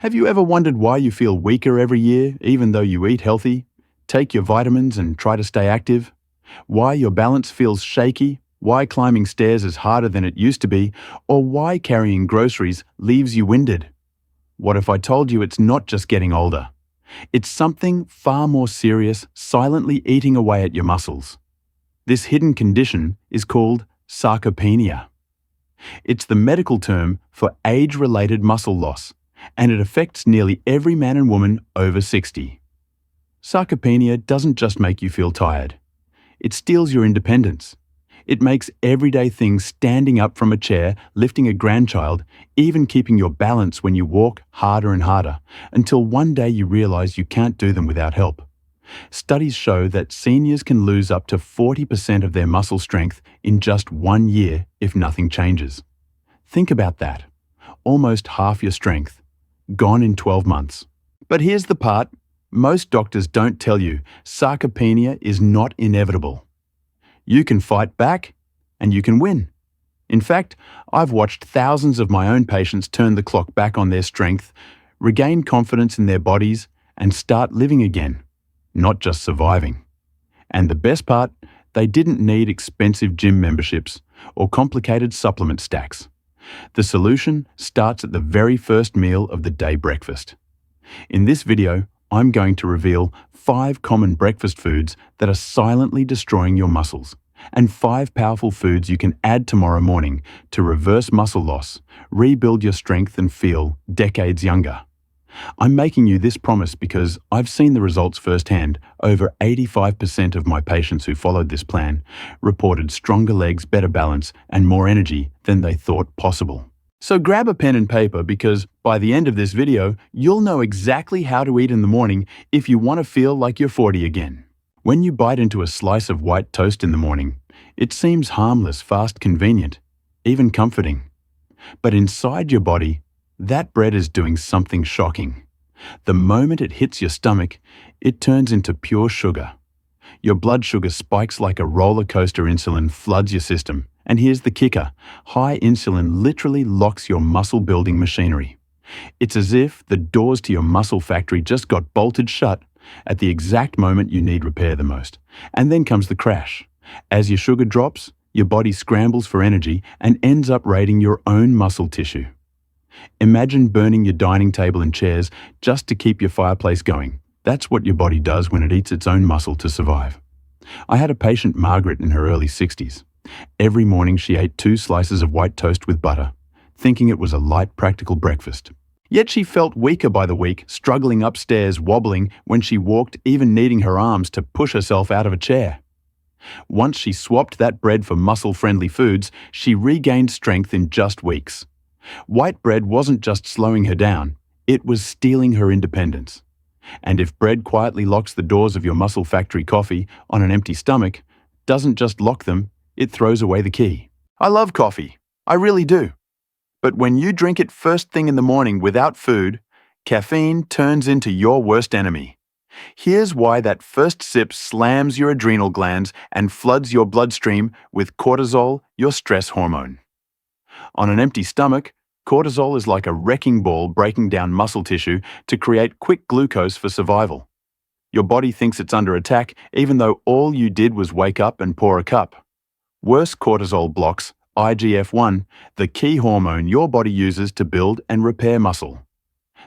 Have you ever wondered why you feel weaker every year, even though you eat healthy, take your vitamins and try to stay active? Why your balance feels shaky? Why climbing stairs is harder than it used to be? Or why carrying groceries leaves you winded? What if I told you it's not just getting older? It's something far more serious, silently eating away at your muscles. This hidden condition is called sarcopenia. It's the medical term for age-related muscle loss, and it affects nearly every man and woman over 60. Sarcopenia doesn't just make you feel tired. It steals your independence. It makes everyday things, standing up from a chair, lifting a grandchild, even keeping your balance when you walk, harder and harder, until one day you realize you can't do them without help. Studies show that seniors can lose up to 40% of their muscle strength in just 1 year if nothing changes. Think about that. Almost half your strength, gone in 12 months. But here's the part most doctors don't tell you: sarcopenia is not inevitable. You can fight back, and you can win. In fact, I've watched thousands of my own patients turn the clock back on their strength, regain confidence in their bodies, and start living again, not just surviving. And the best part, they didn't need expensive gym memberships or complicated supplement stacks. The solution starts at the very first meal of the day breakfast. In this video, I'm going to reveal 5 common breakfast foods that are silently destroying your muscles, and 5 powerful foods you can add tomorrow morning to reverse muscle loss, rebuild your strength, and feel decades younger. I'm making you this promise because I've seen the results firsthand. Over 85% of my patients who followed this plan reported stronger legs, better balance, and more energy than they thought possible. So grab a pen and paper, because by the end of this video, you'll know exactly how to eat in the morning if you want to feel like you're 40 again. When you bite into a slice of white toast in the morning, it seems harmless, fast, convenient, even comforting. But inside your body, that bread is doing something shocking. The moment it hits your stomach, it turns into pure sugar. Your blood sugar spikes like a roller coaster. Insulin floods your system. And here's the kicker: high insulin literally locks your muscle-building machinery. It's as if the doors to your muscle factory just got bolted shut at the exact moment you need repair the most. And then comes the crash. As your sugar drops, your body scrambles for energy and ends up raiding your own muscle tissue. Imagine burning your dining table and chairs just to keep your fireplace going. That's what your body does when it eats its own muscle to survive. I had a patient, Margaret, in her early 60s. Every morning she ate 2 slices of white toast with butter, thinking it was a light, practical breakfast. Yet she felt weaker by the week, struggling upstairs, wobbling when she walked, even needing her arms to push herself out of a chair. Once she swapped that bread for muscle-friendly foods, she regained strength in just weeks. White bread wasn't just slowing her down, it was stealing her independence. And if bread quietly locks the doors of your muscle factory, coffee on an empty stomach doesn't just lock them, it throws away the key. I love coffee. I really do. But when you drink it first thing in the morning without food, caffeine turns into your worst enemy. Here's why that first sip slams your adrenal glands and floods your bloodstream with cortisol, your stress hormone. On an empty stomach, cortisol is like a wrecking ball breaking down muscle tissue to create quick glucose for survival. Your body thinks it's under attack, even though all you did was wake up and pour a cup. Worse, cortisol blocks IGF-1, the key hormone your body uses to build and repair muscle.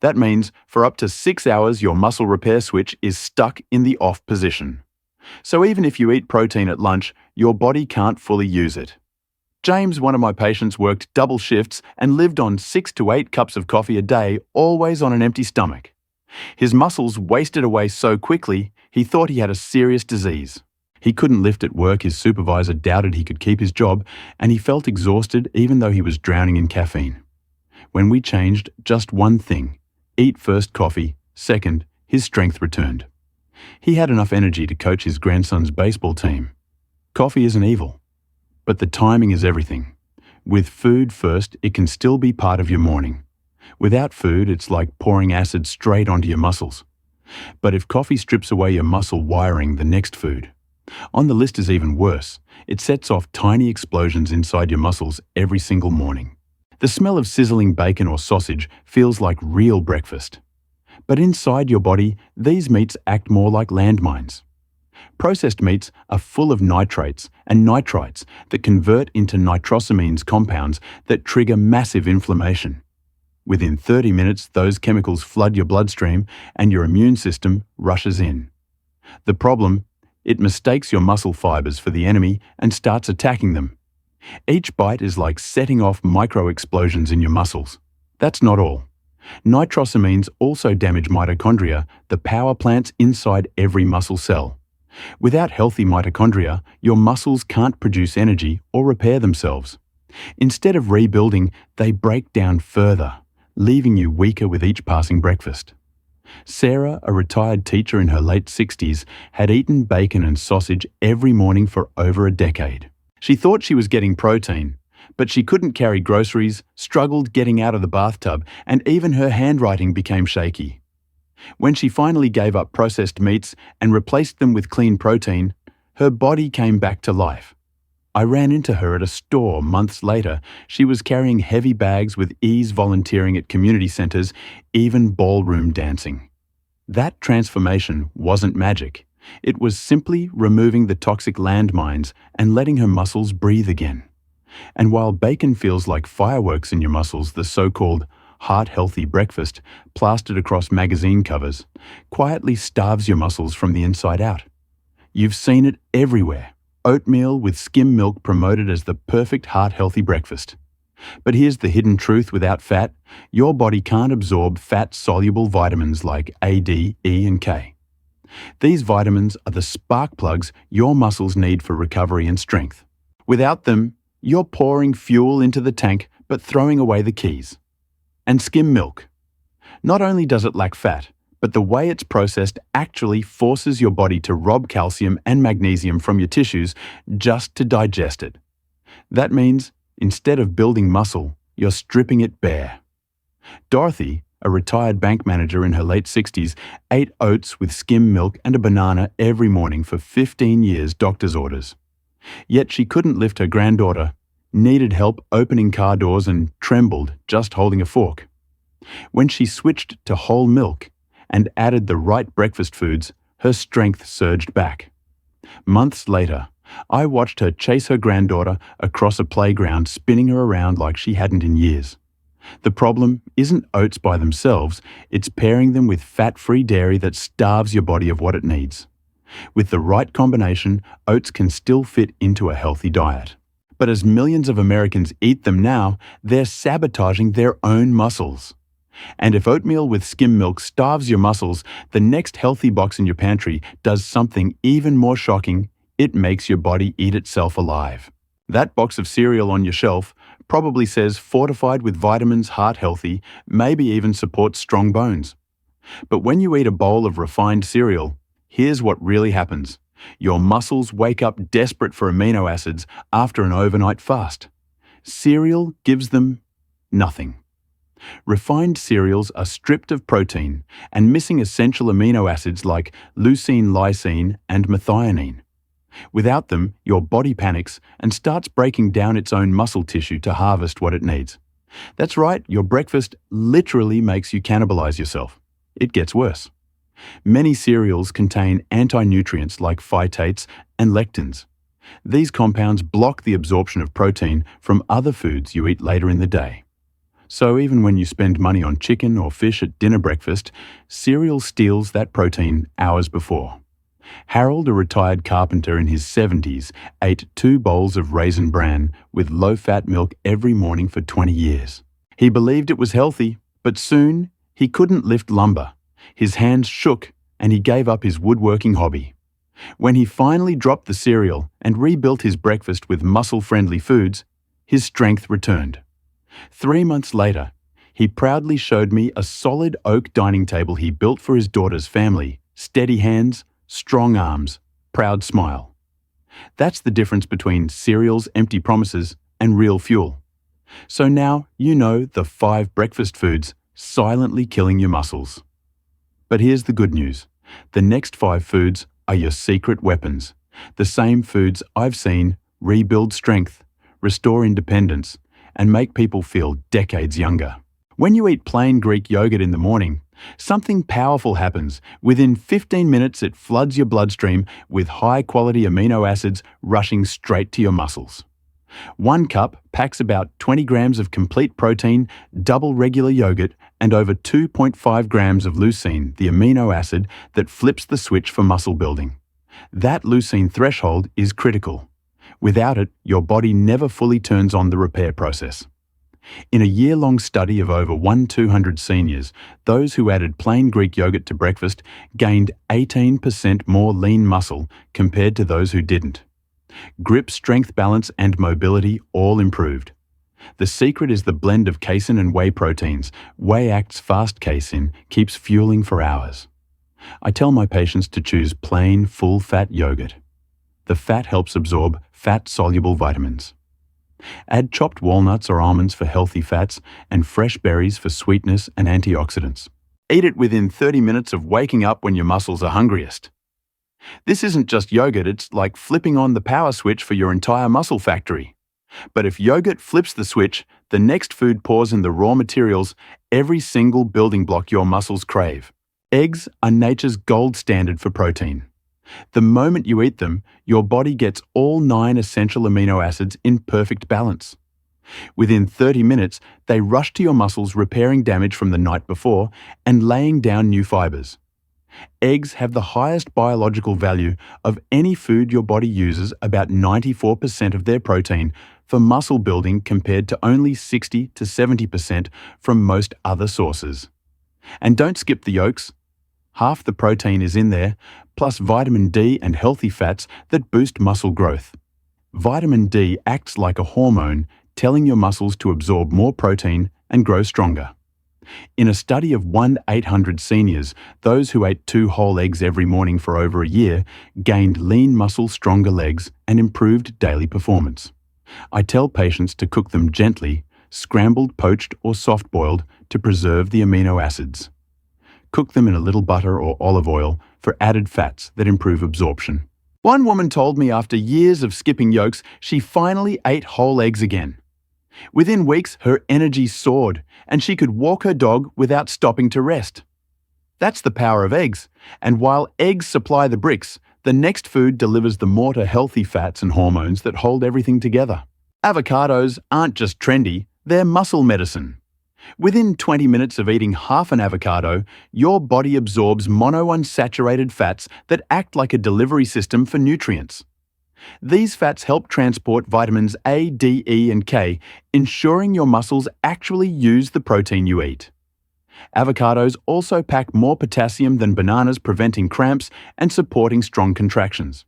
That means for up to 6 hours, your muscle repair switch is stuck in the off position. So even if you eat protein at lunch, your body can't fully use it. James, one of my patients, worked double shifts and lived on 6 to 8 cups of coffee a day, always on an empty stomach. His muscles wasted away so quickly, he thought he had a serious disease. He couldn't lift at work, his supervisor doubted he could keep his job, and he felt exhausted even though he was drowning in caffeine. When we changed just one thing, eat first coffee, second, his strength returned. He had enough energy to coach his grandson's baseball team. Coffee isn't evil, but the timing is everything. With food first, it can still be part of your morning. Without food, it's like pouring acid straight onto your muscles. But if coffee strips away your muscle wiring, the next food on the list is even worse. It sets off tiny explosions inside your muscles every single morning. The smell of sizzling bacon or sausage feels like real breakfast. But inside your body, these meats act more like landmines. Processed meats are full of nitrates and nitrites that convert into nitrosamines compounds that trigger massive inflammation. Within 30 minutes, those chemicals flood your bloodstream and your immune system rushes in. The problem? It mistakes your muscle fibers for the enemy and starts attacking them. Each bite is like setting off micro-explosions in your muscles. That's not all. Nitrosamines also damage mitochondria, the power plants inside every muscle cell. Without healthy mitochondria, your muscles can't produce energy or repair themselves. Instead of rebuilding, they break down further, leaving you weaker with each passing breakfast. Sarah, a retired teacher in her late 60s, had eaten bacon and sausage every morning for over a decade. She thought she was getting protein, but she couldn't carry groceries, struggled getting out of the bathtub, and even her handwriting became shaky. When she finally gave up processed meats and replaced them with clean protein, her body came back to life. I ran into her at a store months later. She was carrying heavy bags with ease, volunteering at community centers, even ballroom dancing. That transformation wasn't magic. It was simply removing the toxic landmines and letting her muscles breathe again. And while bacon feels like fireworks in your muscles, the so-called heart-healthy breakfast plastered across magazine covers quietly starves your muscles from the inside out. You've seen it everywhere. Oatmeal with skim milk promoted as the perfect heart-healthy breakfast. But here's the hidden truth without fat. Your body can't absorb fat-soluble vitamins like A, D, E, and K. These vitamins are the spark plugs your muscles need for recovery and strength. Without them, you're pouring fuel into the tank but throwing away the keys. And skim milk. Not only does it lack fat, but the way it's processed actually forces your body to rob calcium and magnesium from your tissues just to digest it. That means, instead of building muscle, you're stripping it bare. Dorothy, a retired bank manager in her late 60s, ate oats with skim milk and a banana every morning for 15 years, doctor's orders. Yet she couldn't lift her granddaughter, needed help opening car doors, and trembled just holding a fork. When she switched to whole milk and added the right breakfast foods, her strength surged back. Months later, I watched her chase her granddaughter across a playground, spinning her around like she hadn't in years. The problem isn't oats by themselves, it's pairing them with fat-free dairy that starves your body of what it needs. With the right combination, oats can still fit into a healthy diet. But as millions of Americans eat them now, they're sabotaging their own muscles. And if oatmeal with skim milk starves your muscles, the next healthy box in your pantry does something even more shocking. It makes your body eat itself alive. That box of cereal on your shelf probably says fortified with vitamins, heart healthy, maybe even supports strong bones. But when you eat a bowl of refined cereal, here's what really happens. Your muscles wake up desperate for amino acids after an overnight fast. Cereal gives them nothing. Refined cereals are stripped of protein and missing essential amino acids like leucine, lysine, and methionine. Without them, your body panics and starts breaking down its own muscle tissue to harvest what it needs. That's right, your breakfast literally makes you cannibalize yourself. It gets worse. Many cereals contain anti-nutrients like phytates and lectins. These compounds block the absorption of protein from other foods you eat later in the day. So even when you spend money on chicken or fish at dinner breakfast, cereal steals that protein hours before. Harold, a retired carpenter in his 70s, ate 2 bowls of raisin bran with low-fat milk every morning for 20 years. He believed it was healthy, but soon he couldn't lift lumber. His hands shook and he gave up his woodworking hobby. When he finally dropped the cereal and rebuilt his breakfast with muscle-friendly foods, his strength returned. 3 months later, he proudly showed me a solid oak dining table he built for his daughter's family. Steady hands, strong arms, proud smile. That's the difference between cereal's empty promises and real fuel. So now you know the 5 breakfast foods silently killing your muscles. But here's the good news. The next 5 foods are your secret weapons. The same foods I've seen rebuild strength, restore independence, and make people feel decades younger. When you eat plain Greek yogurt in the morning, something powerful happens. Within 15 minutes, it floods your bloodstream with high-quality amino acids rushing straight to your muscles. 1 cup packs about 20 grams of complete protein, double regular yogurt, and over 2.5 grams of leucine, the amino acid that flips the switch for muscle building. That leucine threshold is critical. Without it, your body never fully turns on the repair process. In a year-long study of over 1,200 seniors, those who added plain Greek yogurt to breakfast gained 18% more lean muscle compared to those who didn't. Grip, strength, balance, and mobility all improved. The secret is the blend of casein and whey proteins. Whey acts fast. Casein keeps fueling for hours. I tell my patients to choose plain, full-fat yogurt. The fat helps absorb fat-soluble vitamins. Add chopped walnuts or almonds for healthy fats and fresh berries for sweetness and antioxidants. Eat it within 30 minutes of waking up when your muscles are hungriest. This isn't just yogurt, it's like flipping on the power switch for your entire muscle factory. But if yogurt flips the switch, the next food pours in the raw materials, every single building block your muscles crave. Eggs are nature's gold standard for protein. The moment you eat them, your body gets all 9 essential amino acids in perfect balance. Within 30 minutes, they rush to your muscles, repairing damage from the night before and laying down new fibers. Eggs have the highest biological value of any food your body uses, about 94% of their protein for muscle building compared to only 60 to 70% from most other sources. And don't skip the yolks. Half the protein is in there, plus vitamin D and healthy fats that boost muscle growth. Vitamin D acts like a hormone, telling your muscles to absorb more protein and grow stronger. In a study of 1,800 seniors, those who ate 2 whole eggs every morning for over a year gained lean muscle, stronger legs, and improved daily performance. I tell patients to cook them gently, scrambled, poached, or soft-boiled to preserve the amino acids. Cook them in a little butter or olive oil for added fats that improve absorption. One woman told me after years of skipping yolks, she finally ate whole eggs again. Within weeks, her energy soared, and she could walk her dog without stopping to rest. That's the power of eggs, and while eggs supply the bricks, the next food delivers the mortar, healthy fats and hormones that hold everything together. Avocados aren't just trendy, they're muscle medicine. Within 20 minutes of eating half an avocado, your body absorbs monounsaturated fats that act like a delivery system for nutrients. These fats help transport vitamins A, D, E, and K, ensuring your muscles actually use the protein you eat. Avocados also pack more potassium than bananas, preventing cramps and supporting strong contractions.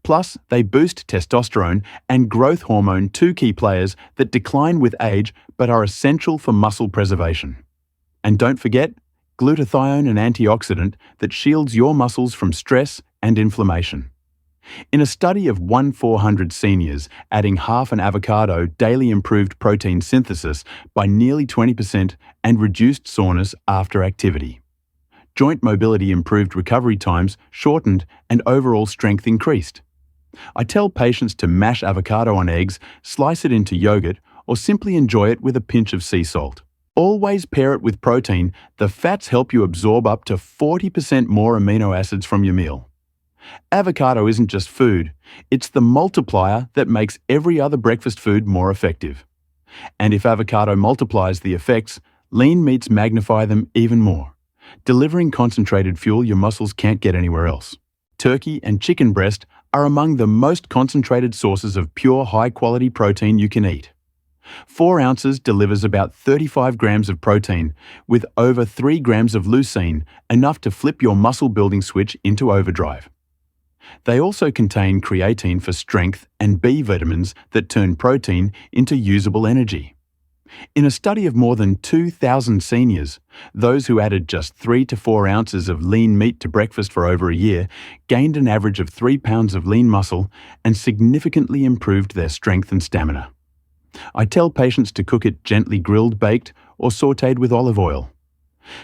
Plus, they boost testosterone and growth hormone, 2 key players that decline with age but are essential for muscle preservation. And don't forget, glutathione, an antioxidant that shields your muscles from stress and inflammation. In a study of 1,400 seniors, adding half an avocado daily improved protein synthesis by nearly 20% and reduced soreness after activity. Joint mobility improved, recovery times shortened, and overall strength increased. I tell patients to mash avocado on eggs, slice it into yogurt, or simply enjoy it with a pinch of sea salt. Always pair it with protein. The fats help you absorb up to 40% more amino acids from your meal. Avocado isn't just food, it's the multiplier that makes every other breakfast food more effective. And if avocado multiplies the effects, lean meats magnify them even more, delivering concentrated fuel your muscles can't get anywhere else. Turkey and chicken breast are among the most concentrated sources of pure, high-quality protein you can eat. 4 ounces delivers about 35 grams of protein, with over 3 grams of leucine, enough to flip your muscle-building switch into overdrive. They also contain creatine for strength and B vitamins that turn protein into usable energy. In a study of more than 2,000 seniors, those who added just 3 to 4 ounces of lean meat to breakfast for over a year gained an average of 3 pounds of lean muscle and significantly improved their strength and stamina. I tell patients to cook it gently, grilled, baked, or sautéed with olive oil.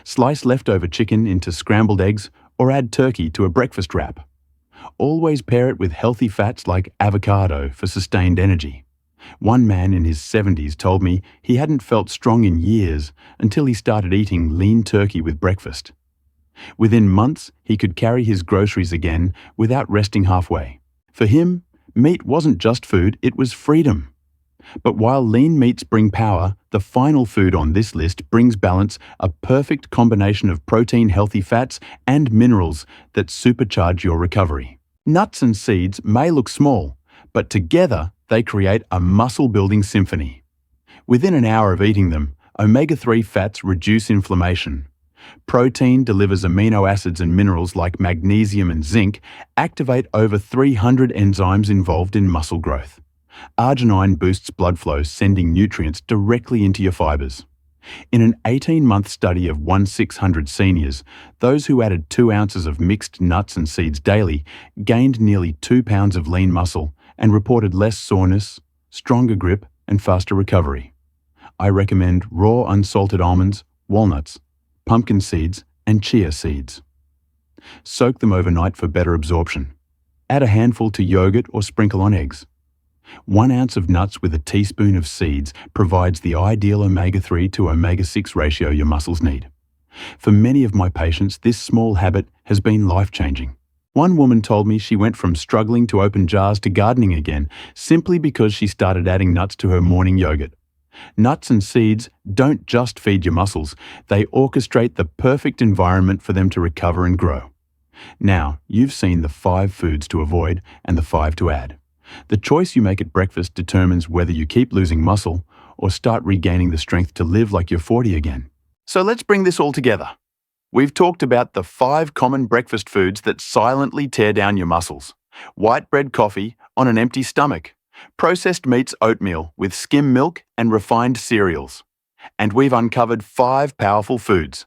Slice leftover chicken into scrambled eggs or add turkey to a breakfast wrap. Always pair it with healthy fats like avocado for sustained energy. One man in his 70s told me he hadn't felt strong in years until he started eating lean turkey with breakfast. Within months, he could carry his groceries again without resting halfway. For him, meat wasn't just food, it was freedom. But while lean meats bring power, the final food on this list brings balance, a perfect combination of protein, healthy fats, and minerals that supercharge your recovery. Nuts and seeds may look small, but together they create a muscle-building symphony. Within an hour of eating them, omega-3 fats reduce inflammation. Protein delivers amino acids and minerals like magnesium and zinc, activate over 300 enzymes involved in muscle growth. Arginine boosts blood flow, sending nutrients directly into your fibers. In an 18-month study of 1,600 seniors, those who added 2 ounces of mixed nuts and seeds daily gained nearly 2 pounds of lean muscle and reported less soreness, stronger grip, and faster recovery. I recommend raw unsalted almonds, walnuts, pumpkin seeds, and chia seeds. Soak them overnight for better absorption. Add a handful to yogurt or sprinkle on eggs. 1 ounce of nuts with a teaspoon of seeds provides the ideal omega-3 to omega-6 ratio your muscles need. For many of my patients, this small habit has been life-changing. One woman told me she went from struggling to open jars to gardening again simply because she started adding nuts to her morning yogurt. Nuts and seeds don't just feed your muscles, they orchestrate the perfect environment for them to recover and grow. Now, you've seen the 5 foods to avoid and the 5 to add. The choice you make at breakfast determines whether you keep losing muscle or start regaining the strength to live like you're 40 again. So let's bring this all together. We've talked about the 5 common breakfast foods that silently tear down your muscles. White bread coffee on an empty stomach. Processed meats oatmeal with skim milk and refined cereals. And we've uncovered 5 powerful foods.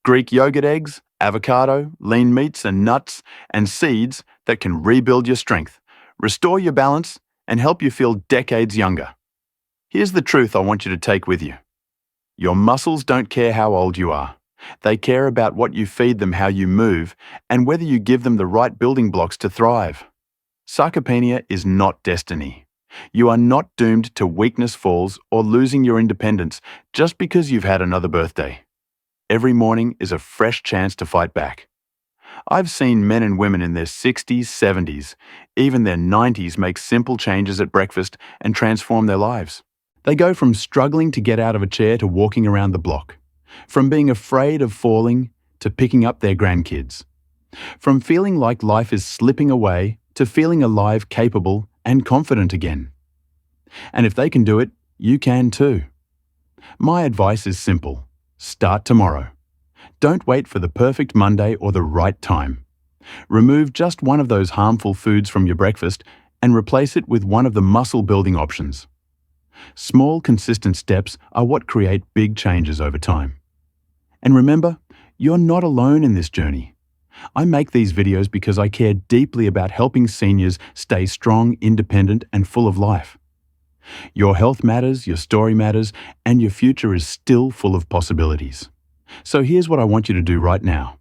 Greek yogurt eggs, avocado, lean meats and nuts and seeds that can rebuild your strength, restore your balance, and help you feel decades younger. Here's the truth I want you to take with you. Your muscles don't care how old you are. They care about what you feed them, how you move, and whether you give them the right building blocks to thrive. Sarcopenia is not destiny. You are not doomed to weakness falls or losing your independence just because you've had another birthday. Every morning is a fresh chance to fight back. I've seen men and women in their 60s, 70s, even their 90s make simple changes at breakfast and transform their lives. They go from struggling to get out of a chair to walking around the block, from being afraid of falling to picking up their grandkids, from feeling like life is slipping away to feeling alive, capable, and confident again. And if they can do it, you can too. My advice is simple. Start tomorrow. Don't wait for the perfect Monday or the right time. Remove just one of those harmful foods from your breakfast and replace it with one of the muscle-building options. Small, consistent steps are what create big changes over time. And remember, you're not alone in this journey. I make these videos because I care deeply about helping seniors stay strong, independent, and full of life. Your health matters, your story matters, and your future is still full of possibilities. So here's what I want you to do right now.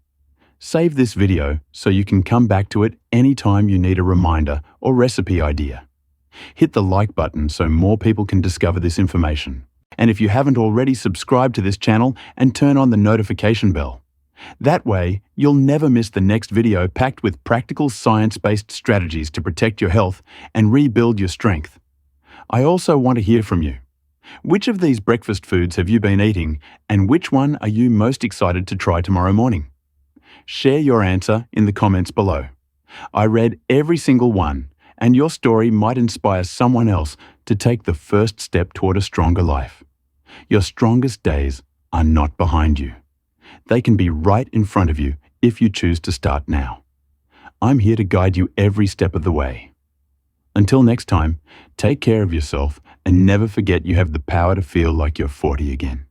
Save this video so you can come back to it anytime you need a reminder or recipe idea. Hit the like button so more people can discover this information. And if you haven't already, subscribe to this channel and turn on the notification bell. That way, you'll never miss the next video packed with practical science-based strategies to protect your health and rebuild your strength. I also want to hear from you. Which of these breakfast foods have you been eating, and which one are you most excited to try tomorrow morning? Share your answer in the comments below. I read every single one, and your story might inspire someone else to take the first step toward a stronger life. Your strongest days are not behind you. They can be right in front of you if you choose to start now. I'm here to guide you every step of the way. Until next time, take care of yourself and never forget you have the power to feel like you're 40 again.